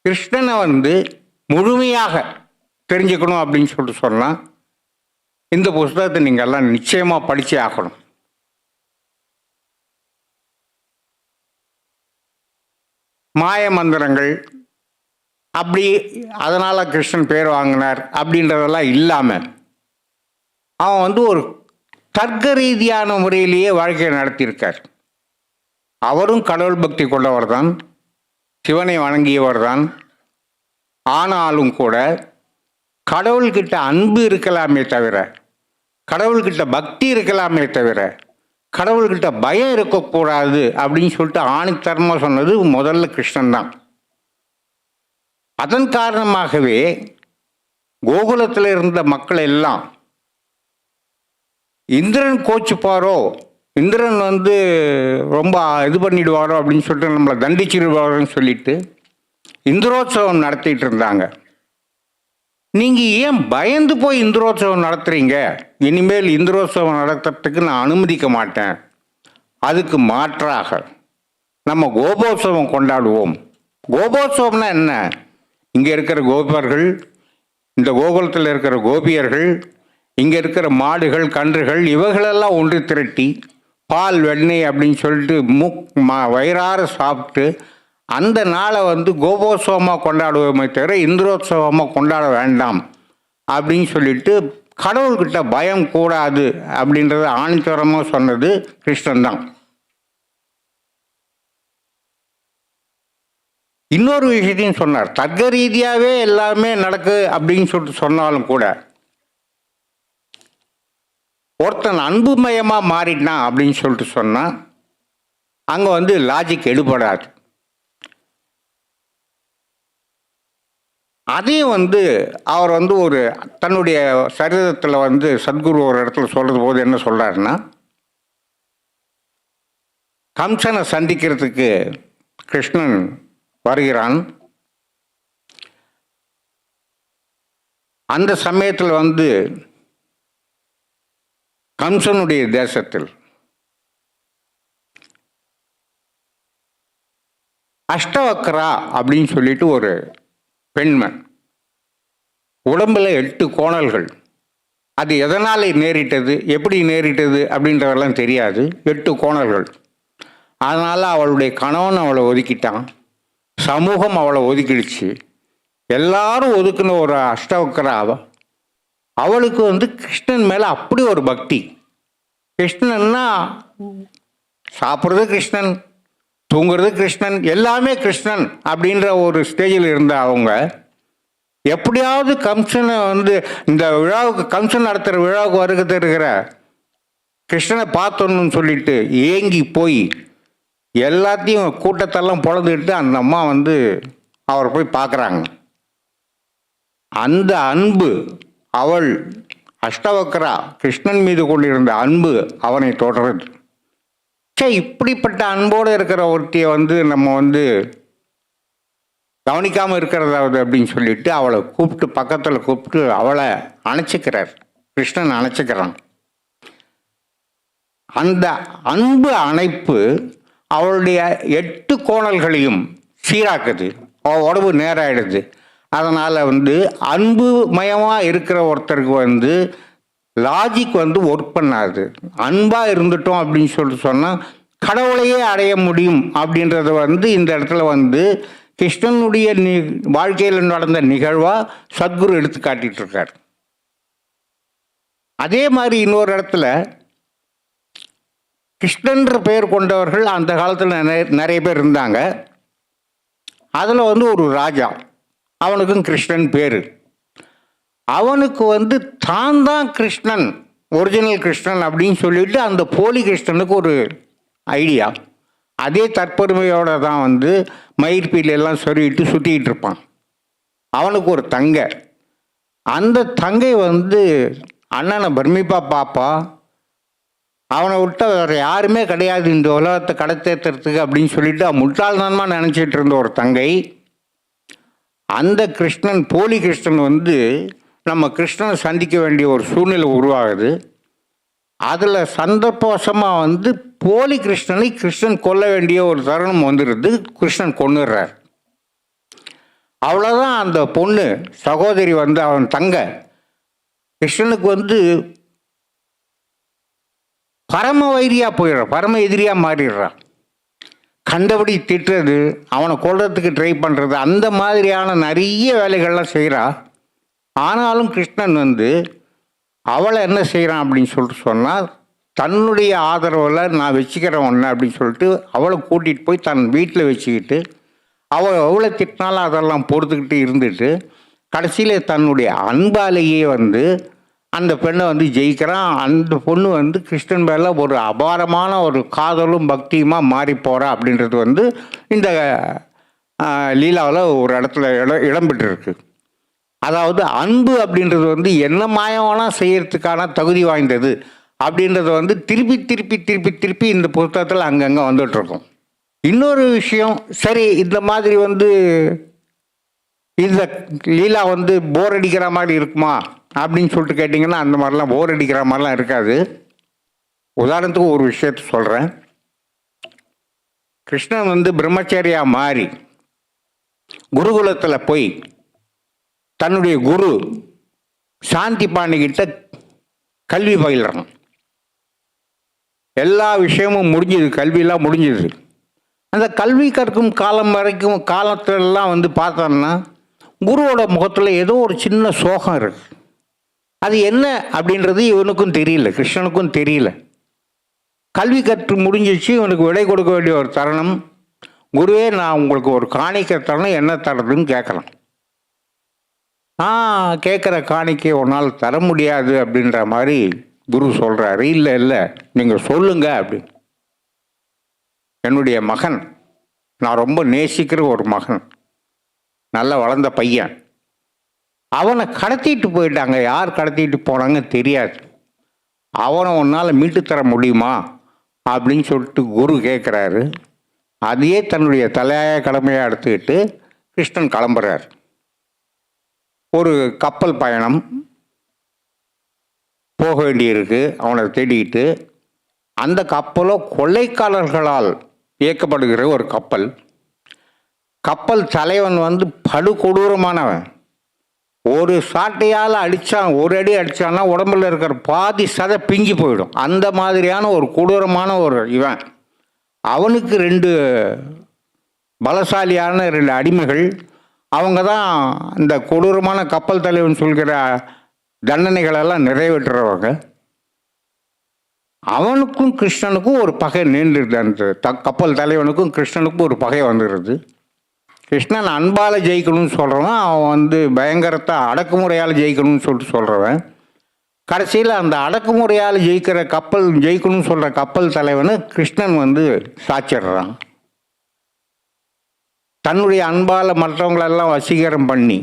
கிருஷ்ணனை முழுமையாக தெரிஞ்சுக்கணும் அப்படின்னு சொல்லிட்டு சொன்னால் இந்த புஸ்தகத்தை நீங்கள் எல்லாம் நிச்சயமாக படித்தே ஆகணும். மாய மந்திரங்கள் அப்படி அதனால் கிருஷ்ணன் பேர் வாங்கினார் அப்படின்றதெல்லாம் இல்லாமல் அவன் ஒரு தர்க்க ரீதியான முறையிலேயே வாழ்க்கையை நடத்தியிருக்கார். அவரும் கடவுள் பக்தி கொண்டவர் தான், சிவனை வணங்கியவர் தான். ஆனாலும் கூட கடவுள்கிட்ட அன்பு இருக்கலாமே தவிர, கடவுள்கிட்ட பக்தி இருக்கலாமே தவிர, கடவுள்கிட்ட பயம் இருக்கக்கூடாது அப்படின்னு சொல்லிட்டு ஆணித்தரமாக சொன்னது முதல்ல கிருஷ்ணன் தான். அதன் காரணமாகவே கோகுலத்தில் இருந்த மக்கள் எல்லாம் இந்திரன் கோச்சுப்பாரோ, இந்திரன் ரொம்ப இது பண்ணிடுவாரோ அப்படின்னு சொல்லிட்டு நம்மளை தண்டிச்சிடுவாரோன்னு சொல்லிட்டு இந்திரோத்சவம் நடத்திட்டு இருந்தாங்க. நீங்கள் ஏன் பயந்து போய் இந்திரோத்சவம் நடத்துகிறீங்க? இனிமேல் இந்திரோத்சவம் நடத்துறதுக்கு நான் அனுமதிக்க மாட்டேன். அதுக்கு மாற்றாக நம்ம கோபோத்சவம் கொண்டாடுவோம். கோபோத்சவம்னா என்ன? இங்கே இருக்கிற கோபர்கள், இந்த கோகுலத்தில் இருக்கிற கோபியர்கள், இங்கே இருக்கிற மாடுகள் கன்றுகள் இவைகளெல்லாம் ஒன்று திரட்டி பால் வெண்ணெய் அப்படின்னு சொல்லிட்டு வயிறார சாப்பிட்டு அந்த நாளை கோபோத்சவமாக கொண்டாடுவோமே தவிர இந்திரோத்சவமாக கொண்டாட வேண்டாம் அப்படின்னு சொல்லிட்டு கடவுள்கிட்ட பயம் கூடாது அப்படின்றத ஆணித்தரமாக சொன்னது கிருஷ்ணன் தான். இன்னொரு விஷயத்தையும் சொன்னார். தர்க்க ரீதியாகவே எல்லாமே நடக்கு அப்படின்னு சொல்லிட்டு சொன்னாலும் கூட ஒருத்தன் அன்புமயமாக மாறிட்டான் அப்படின்னு சொல்லிட்டு சொன்னால் அங்கே லாஜிக் எடுபடாது. அதையும் அவர் ஒரு தன்னுடைய சரிதத்தில் சத்குரு ஒரு இடத்துல சொல்கிறது போது என்ன சொல்கிறாருன்னா, கம்சனை சந்திக்கிறதுக்கு கிருஷ்ணன் வருகிறான். அந்த சமயத்தில் கம்சனுடைய தேசத்தில் அஷ்டவக்ரா அப்படின்னு சொல்லிட்டு ஒரு பெண்மண், உடம்புல 8 கோணல்கள். அது எதனால் நேரிட்டது, எப்படி நேரிட்டது அப்படின்றதெல்லாம் தெரியாது. 8 கோணல்கள். அதனால் அவளுடைய கணவன் அவளை ஒதுக்கிட்டான், சமூகம் அவளை ஒதுக்கிடுச்சு. எல்லாரும் ஒதுக்குன ஒரு அஷ்டவக்ரா அவளுக்கு கிருஷ்ணன் மேலே அப்படி ஒரு பக்தி. கிருஷ்ணன்னா சாப்பிட்றது கிருஷ்ணன், தூங்குறது கிருஷ்ணன், எல்லாமே கிருஷ்ணன் அப்படின்ற ஒரு ஸ்டேஜில் இருந்த அவங்க எப்படியாவது கம்சனை இந்த விழாவுக்கு, கம்சன் நடத்துகிற விழாவுக்கு வருகை தருகிற கிருஷ்ணனை பார்த்தோன்னு சொல்லிட்டு ஏங்கி போய் எல்லாத்தையும் கூட்டத்தெல்லாம் பொழந்துக்கிட்டு அந்த அம்மா அவரை போய் பார்க்குறாங்க. அந்த அன்பு, அவள் அஷ்டவக்ரா கிருஷ்ணன் மீது கொண்டிருந்த அன்பு அவனை தொடருது. இப்படிப்பட்ட அன்போடு இருக்கிற ஒருத்தியை நம்ம கவனிக்காமல் இருக்கிறதாவது அப்படின்னு சொல்லிட்டு அவளை கூப்பிட்டு பக்கத்தில் கூப்பிட்டு அவளை அணைச்சிக்கிறார். கிருஷ்ணன் அணைச்சிக்கிறான். அந்த அன்பு அணைப்பு அவளுடைய 8 கோணல்களையும் சீராக்குது. அவள் உடம்பு நேராகிடுது. அதனால் அன்பு மயமாக இருக்கிற ஒருத்தருக்கு லாஜிக் ஒர்க் பண்ணாது. அன்பாக இருந்துட்டோம் அப்படின்னு சொல்லிட்டு சொன்னால் கடவுளையே அடைய முடியும் அப்படின்றத இந்த இடத்துல கிருஷ்ணனுடைய வாழ்க்கையில் நடந்த நிகழ்வாக சத்குரு எடுத்து காட்டிகிட்டு இருக்கார். அதே மாதிரி இன்னொரு இடத்துல கிருஷ்ணன்ற பெயர் கொண்டவர்கள் அந்த காலத்தில் நிறைய பேர் இருந்தாங்க. அதில் ஒரு ராஜா, அவனுக்கும் கிருஷ்ணன் பேர். அவனுக்கு தான் கிருஷ்ணன், ஒரிஜினல் கிருஷ்ணன் அப்படின்னு சொல்லிட்டு அந்த போலி கிருஷ்ணனுக்கு ஒரு ஐடியா. அதே தற்பெருமையோடு தான் மயிர்பீலெல்லாம் சொருவிட்டு சுற்றிக்கிட்டு இருப்பான். அவனுக்கு ஒரு தங்கை. அந்த தங்கை அண்ணனை பிரமிப்பாக பாப்பா. அவனை விட்டு வேறு யாருமே கிடையாது இந்த உலகத்தை கடத்தேற்றுறதுக்கு அப்படின்னு சொல்லிட்டு முட்டாள்தனமாக நினச்சிட்டு இருந்த ஒரு தங்கை. அந்த கிருஷ்ணன், போலி கிருஷ்ணன் நம்ம கிருஷ்ணனை சந்திக்க வேண்டிய ஒரு சூழ்நிலை உருவாகுது. அதில் சந்தர்ப்பவசமாக போலி கிருஷ்ணனை கிருஷ்ணன் கொல்ல வேண்டிய ஒரு தருணம் வந்துடுது. கிருஷ்ணன் கொன்னுடுறார். அவ்வளோதான். அந்த பொண்ணு சகோதரி வந்து அவன் தங்க கிருஷ்ணனுக்கு வந்து பரம வைரியா போயிடுறான், பரம எதிரியாக மாறிடுறான். கண்டபடி திட்டுறது, அவனை கொல்றதுக்கு ட்ரை பண்ணுறது, அந்த மாதிரியான நிறைய வேலைகள்லாம் செய்கிறா. ஆனாலும் கிருஷ்ணன் வந்து அவளை என்ன செய்கிறான் அப்படின்னு சொல்லிட்டு சொன்னால், தன்னுடைய ஆதரவில் நான் வச்சுக்கிறேன் ஒன்று அப்படின்னு சொல்லிட்டு அவளை கூட்டிகிட்டு போய் தன் வீட்டில் வச்சுக்கிட்டு அவள் எவ்வளோ திட்டினாலும் அதெல்லாம் பொறுத்துக்கிட்டு இருந்துட்டு கடைசியில் தன்னுடைய அன்பாலேயே வந்து அந்த பெண்ணை வந்து ஜெயிக்கிறான். அந்த பொண்ணு வந்து கிருஷ்ணன் மேலே ஒரு அபாரமான ஒரு காதலும் பக்தியுமா மாறி போகிறா அப்படின்றது வந்து இந்த லீலாவில் ஒரு இடத்துல இடம்பெற்றிருக்கு. அதாவது அன்பு அப்படின்றது வந்து என்ன மாயமானா செய்யறதுக்கான தகுதி வாய்ந்தது அப்படின்றத வந்து திருப்பி திருப்பி திருப்பி திருப்பி இந்த புத்தகத்தில் அங்கங்கே வந்துட்டுருக்கும். இன்னொரு விஷயம், சரி இந்த மாதிரி வந்து இந்த லீலா வந்து போர் அடிக்கிற மாதிரி இருக்குமா அப்படின்னு சொல்லிட்டு கேட்டிங்கன்னா அந்த மாதிரிலாம் போர் அடிக்கிற மாதிரிலாம் இருக்காது. உதாரணத்துக்கு ஒரு விஷயத்த சொல்கிறேன். கிருஷ்ணன் வந்து பிரம்மச்சரியாக மாறி குருகுலத்தில் போய் தன்னுடைய குரு சாந்தி பாணிகிட்ட கல்வி பயில்றான். எல்லா விஷயமும் முடிஞ்சுது, கல்வியெல்லாம் முடிஞ்சுது. அந்த கல்வி கற்கும் காலத்திலலாம் வந்து பார்த்தோம்னா குருவோட முகத்தில் ஏதோ ஒரு சின்ன சோகம் இருக்கு. அது என்ன அப்படின்றது இவனுக்கும் தெரியல, கிருஷ்ணனுக்கும் தெரியல. கல்வி கற்று முடிஞ்சிச்சு, இவனுக்கு விடை கொடுக்க வேண்டிய ஒரு தருணம். குருவே, நான் உங்களுக்கு ஒரு காணிக்கை தரணும், என்ன தரதுன்னு கேட்கலாம். கேட்குற காணிக்கை ஒரு நாள் தர முடியாது அப்படின்ற மாதிரி குரு சொல்கிறாரு. இல்லை இல்லை, நீங்கள் சொல்லுங்க அப்படின்னு. என்னுடைய மகன், நான் ரொம்ப நேசிக்கிற ஒரு மகன், நல்லா வளர்ந்த பையன், அவனை கடத்திட்டு போயிட்டாங்க. யார் கடத்திட்டு போனாங்கன்னு தெரியாது. அவனை உன்னால் மீட்டு தர முடியுமா அப்படின்னு சொல்லிட்டு குரு கேட்குறாரு. அதையே தன்னுடைய தலையாய கடமையாக எடுத்துக்கிட்டு கிருஷ்ணன் கிளம்புறார். ஒரு கப்பல் பயணம் போக வேண்டியிருக்கு அவனை தேடிக்கிட்டு. அந்த கப்பலோ கொள்ளைக்காரர்களால் இயக்கப்படுகிற ஒரு கப்பல். கப்பல் தலைவன் வந்து படுகொடூரமானவன். ஒரு சாட்டையால் அடித்தான், ஒரு அடி அடித்தான்னா உடம்புல இருக்கிற பாதி சதை பிஞ்சு போயிடும். அந்த மாதிரியான ஒரு கொடூரமான ஒரு இவன். அவனுக்கு 2 பலசாலியான 2 அடிமைகள். அவங்க தான் இந்த கொடூரமான கப்பல் தலைவன் சொல்கிற தண்டனைகளெல்லாம் நிறைவேற்றுறவங்க. அவனுக்கும் கிருஷ்ணனுக்கும் ஒரு பகை நீண்டுருது. அந்த கப்பல் தலைவனுக்கும் கிருஷ்ணனுக்கும் ஒரு பகை வந்துடுது. கிருஷ்ணன் அன்பால் ஜெயிக்கணும்னு சொல்கிறவன், அவன் வந்து பயங்கரத்தை அடக்குமுறையால் ஜெயிக்கணும்னு சொல்லிட்டு சொல்கிறவன். கடைசியில் அந்த அடக்குமுறையால் ஜெயிக்கணும்னு சொல்கிற கப்பல் தலைவனை கிருஷ்ணன் வந்து சாச்சிடுறான். தன்னுடைய அன்பால் மற்றவங்களெல்லாம் வசீகரம் பண்ணி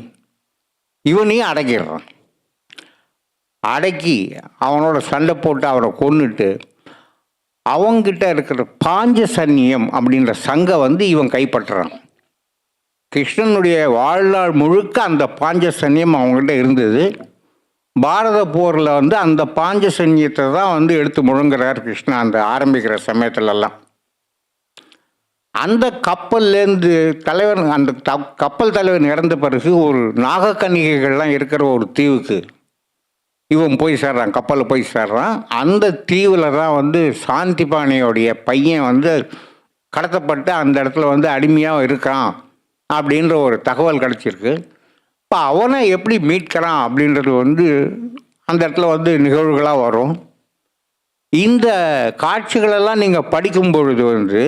இவனையும் அடக்கிடுறான். அடக்கி அவனோட சண்டை போட்டு அவனை கொன்னுட்டு அவங்கிட்ட இருக்கிற பாஞ்சசன்யம் அப்படின்ற சங்கை வந்து இவன் கைப்பற்றுறான். கிருஷ்ணனுடைய வாழ்நாள் முழுக்க அந்த பாஞ்சசன்யம் அவங்ககிட்ட இருந்தது. பாரத போரில் வந்து அந்த பாஞ்சசன்யத்தை தான் வந்து எடுத்து முழங்குறார் கிருஷ்ணன் அந்த ஆரம்பிக்கிற சமயத்துலலாம். அந்த கப்பல்லேருந்து தலைவன், அந்த கப்பல் தலைவன் இறந்த பிறகு ஒரு நாகக்கன்னிகைகள்லாம் இருக்கிற ஒரு தீவுக்கு இவன் போய் சேர்றான், கப்பலில் போய் சேர்றான். அந்த தீவில் தான் வந்து சாந்திபாணியோடைய பையன் வந்து கடத்தப்பட்டு அந்த இடத்துல வந்து அடிமையாக இருக்கான் அப்படின்ற ஒரு தகவல் கிடச்சிருக்கு. இப்போ அவனை எப்படி மீட்கிறான் அப்படின்றது வந்து அந்த இடத்துல வந்து நிகழ்வுகளாக வரும். இந்த காட்சிகளெல்லாம் நீங்கள் படிக்கும் பொழுது வந்து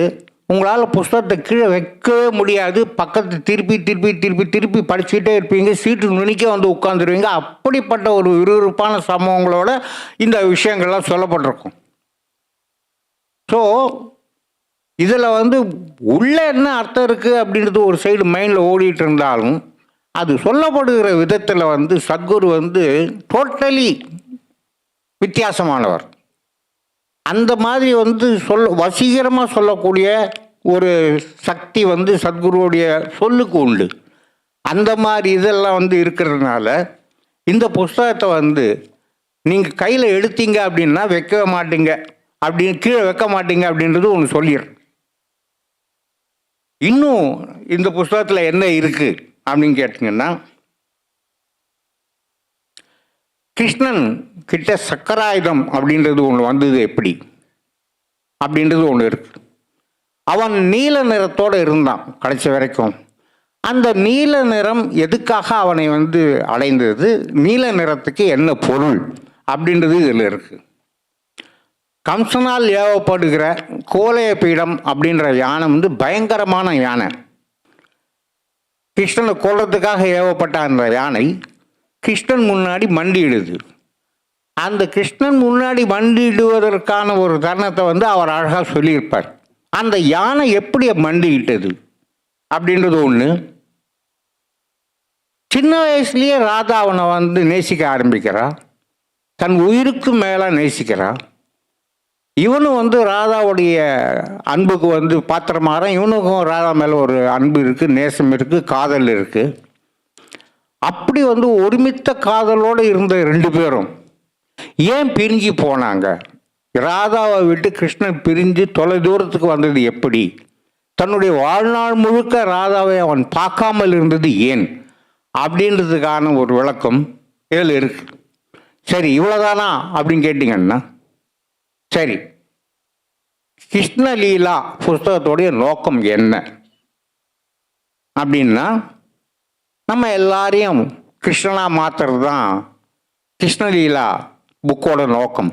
உங்களால் புஸ்தகத்தை கீழே வைக்கவே முடியாது. பக்கத்தை திருப்பி திருப்பி திருப்பி திருப்பி படிச்சுக்கிட்டே இருப்பீங்க. சீட்டு நுனிக்க வந்து உட்காந்துருவீங்க. அப்படிப்பட்ட ஒரு விறுவிறுப்பான சம்பவங்களோட இந்த விஷயங்கள்லாம் சொல்லப்பட்டிருக்கும். ஸோ இதில் வந்து உள்ளே என்ன அர்த்தம் இருக்குது அப்படின்றது ஒரு சைடு மைண்டில் ஓடிட்டு இருந்தாலும் அது சொல்லப்படுகிற விதத்தில் வந்து சத்குரு வந்து டோட்டலி வித்தியாசமானவர். அந்த மாதிரி வந்து வசீகரமாக சொல்லக்கூடிய ஒரு சக்தி வந்து சத்குருவுடைய சொல்லுக்கு உண்டு. அந்த மாதிரி இதெல்லாம் வந்து இருக்கிறதுனால இந்த புஸ்தகத்தை வந்து நீங்கள் கையில் எடுத்தீங்க அப்படின்னா வைக்கவே மாட்டீங்க, அப்படின்னு கீழே வைக்க மாட்டீங்க அப்படின்றது ஒன்று சொல்லிடுறேன். இன்னும் இந்த புஸ்தகத்தில் என்ன இருக்குது அப்படின்னு கேட்டிங்கன்னா, கிருஷ்ணன் கிட்ட சக்கராயுதம் அப்படின்றது ஒன்று வந்தது எப்படி அப்படின்றது ஒன்று இருக்கு. அவன் நீல நிறத்தோடு இருந்தான் கடைசி வரைக்கும். அந்த நீல நிறம் எதுக்காக அவனை அடைந்தது, நீல நிறத்துக்கு என்ன பொருள் அப்படின்றது இதில் இருக்கு. கம்சனால் ஏவப்படுகிற கோலைய பீடம் அப்படின்ற யானை பயங்கரமான யானை. கிருஷ்ணனை கொல்றதுக்காக ஏவப்பட்ட அந்த யானை கிருஷ்ணன் முன்னாடி மண்டியிடுது. அந்த கிருஷ்ணன் முன்னாடி மண்டியிடுவதற்கான ஒரு தருணத்தை அவர் அழகாக சொல்லியிருப்பார். அந்த யானை எப்படி மண்டியிட்டது அப்படின்றது ஒன்று. சின்ன வயசுலேயே ராதா அவனை நேசிக்க ஆரம்பிக்கிறா, தன் உயிருக்கு மேலே நேசிக்கிறா. இவனும் ராதாவுடைய அன்புக்கு பாத்திரமாறான். இவனுக்கும் ராதா மேலே ஒரு அன்பு இருக்குது, நேசம் இருக்குது, காதல் இருக்குது. அப்படி ஒருமித்த காதலோடு இருந்த ரெண்டு பேரும் ஏன் பிரிஞ்சு போனாங்க? ராதாவை விட்டு கிருஷ்ணன் பிரிஞ்சு தொலை தூரத்துக்கு வந்தது எப்படி? தன்னுடைய வாழ்நாள் முழுக்க ராதாவை அவன் பார்க்காமல் இருந்தது ஏன் அப்படின்றதுக்கான ஒரு விளக்கம் இதில் இருக்கு. சரி, இவ்வளோதானா அப்படின்னு கேட்டிங்கன்னா, சரி, கிருஷ்ணலீலா புஸ்தகத்துடைய நோக்கம் என்ன அப்படின்னா, நம்ம எல்லாரையும் கிருஷ்ணனாக மாற்றுறது தான் கிருஷ்ணலீலா புக்கோட நோக்கம்.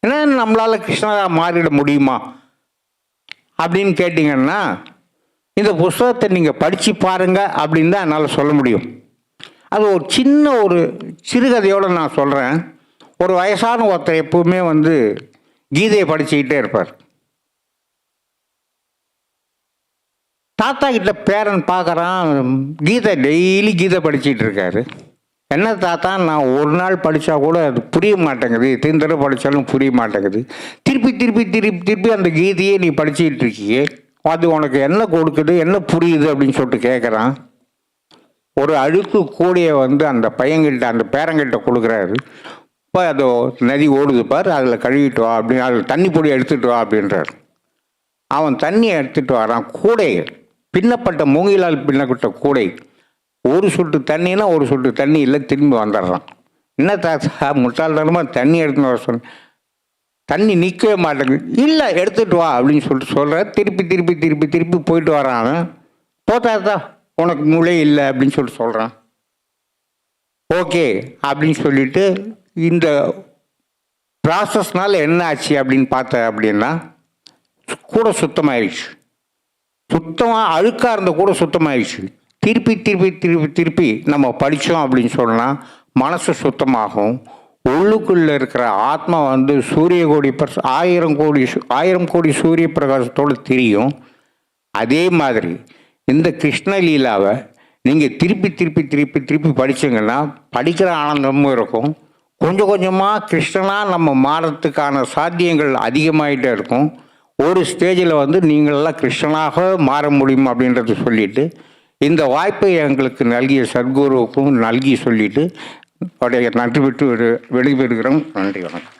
ஏன்னா நம்மளால் கிருஷ்ணனாக மாறிட முடியுமா அப்படின்னு கேட்டிங்கன்னா, இந்த புஸ்தகத்தை நீங்கள் படித்து பாருங்க அப்படின்னு தான் என்னால் சொல்ல முடியும். அது ஒரு சின்ன ஒரு சிறுகதையோடு நான் சொல்கிறேன். ஒரு வயசான ஒருத்தர் எப்பவுமே கீதையை படிச்சுக்கிட்டே இருப்பார். தாத்தா கிட்ட பேரன் பார்க்குறான், டெய்லி கீதை படிச்சுட்டு இருக்காரு. என்ன தாத்தா, நான் ஒரு நாள் படித்தா கூட அது புரிய மாட்டேங்குது, தடவை படித்தாலும் புரிய மாட்டேங்குது, திருப்பி திருப்பி திருப்பி திருப்பி அந்த கீதையே நீ படிச்சுக்கிட்டு இருக்கியே, அது உனக்கு என்ன கொடுக்குது, என்ன புரியுது அப்படின்னு சொல்லிட்டு கேட்குறான். ஒரு அழுக்கு கூடையை அந்த பையன்கிட்ட அந்த பேரங்கிட்ட கொடுக்குறாரு. இப்போ அது நதி ஓடுது பார், அதில் கழுவிட்டு வா அப்படின்னு, அதில் தண்ணி பொடி எடுத்துகிட்டு வா அப்படின்றார். அவன் தண்ணியை எடுத்துகிட்டு வரான். கூடை பின்னப்பட்ட மூங்கிலால் பின்னப்பட்ட கூடை, ஒரு சொட்டு தண்ணினா ஒரு சொட்டு தண்ணி இல்லை, திரும்பி வந்துடுறான். என்ன தாத்தா முட்டாள்தனமாக தண்ணி எடுத்துன்னு வர சொன்ன, தண்ணி நிற்கவே மாட்டேங்குது. இல்லை எடுத்துகிட்டு வா அப்படின்னு சொல்கிற. திருப்பி திருப்பி திருப்பி திருப்பி போயிட்டு வரான். போத்தாத்தா உனக்கு மூளை இல்லை அப்படின்னு சொல்கிறான். ஓகே அப்படின்னு சொல்லிட்டு இந்த ப்ராசஸ்னால் என்ன ஆச்சு அப்படின்னு பார்த்த அப்படின்னா, கூட சுத்தமாயிடுச்சு. சுத்தமாக அழுக்காக இருந்த கூட சுத்தமாயிடுச்சு. திருப்பி திருப்பி திருப்பி திருப்பி நம்ம படித்தோம் அப்படின்னு சொன்னால் மனசு சுத்தமாகும். உள்ளுக்குள்ளே இருக்கிற ஆத்மா சூரிய கோடி ஆயிரம் கோடி சூரிய பிரகாசத்தோடு தெரியும். அதே மாதிரி இந்த கிருஷ்ணலீலாவை நீங்கள் திருப்பி திருப்பி திருப்பி திருப்பி படிச்சிங்கன்னா படிக்கிற ஆனந்தமும் இருக்கும். கொஞ்சம் கொஞ்சமாக கிருஷ்ணனாக நம்ம மாறத்துக்கான சாத்தியங்கள் அதிகமாகிட்டே இருக்கும். ஒரு ஸ்டேஜில் நீங்களெல்லாம் கிருஷ்ணனாக மாற முடியும் அப்படின்றத சொல்லிவிட்டு, இந்த வாய்ப்பை எங்களுக்கு நல்கிய சத்குருவுக்கும் நல்கி சொல்லிவிட்டு நன்றி விட்டு வெளிபெறுகிறோம். நன்றி, வணக்கம்.